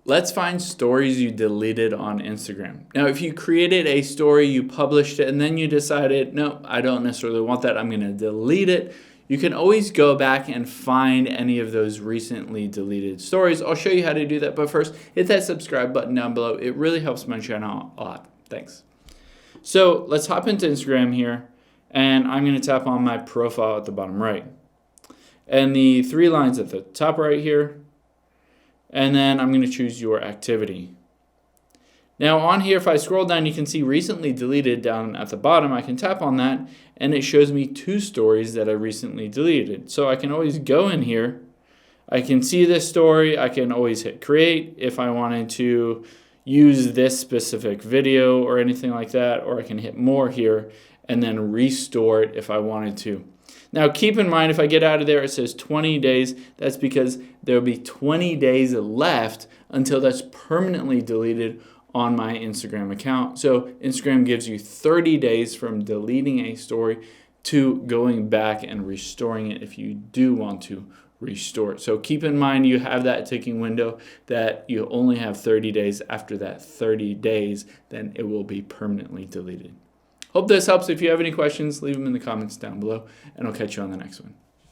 Let's find stories you deleted on Instagram. Now, if you created a story, you published it, and then you decided, no, I don't necessarily want that, I'm going to delete it, you can always go back and find any of those recently deleted stories. I'll show you how to do that, but first, hit that subscribe button down below. It really helps my channel a lot. Thanks. So let's hop into Instagram here, and I'm going to tap on my profile at the bottom right. And the three lines at the top right here, and then I'm going to choose your activity. Now on here, if I scroll down, you can see recently deleted down at the bottom. I can tap on that and it shows me 2 stories that I recently deleted. So I can always go in here, I can see this story, I can always hit create if I wanted to use this specific video or anything like that, or I can hit more here and then restore it if I wanted to. Now keep in mind, if I get out of there, it says 20 days. That's because there'll be 20 days left until that's permanently deleted on my Instagram account. So Instagram gives you 30 days from deleting a story to going back and restoring it if you do want to restore it. So keep in mind you have that ticking window that you only have 30 days. After that 30 days, then it will be permanently deleted. Hope this helps. If you have any questions, leave them in the comments down below, and I'll catch you on the next one.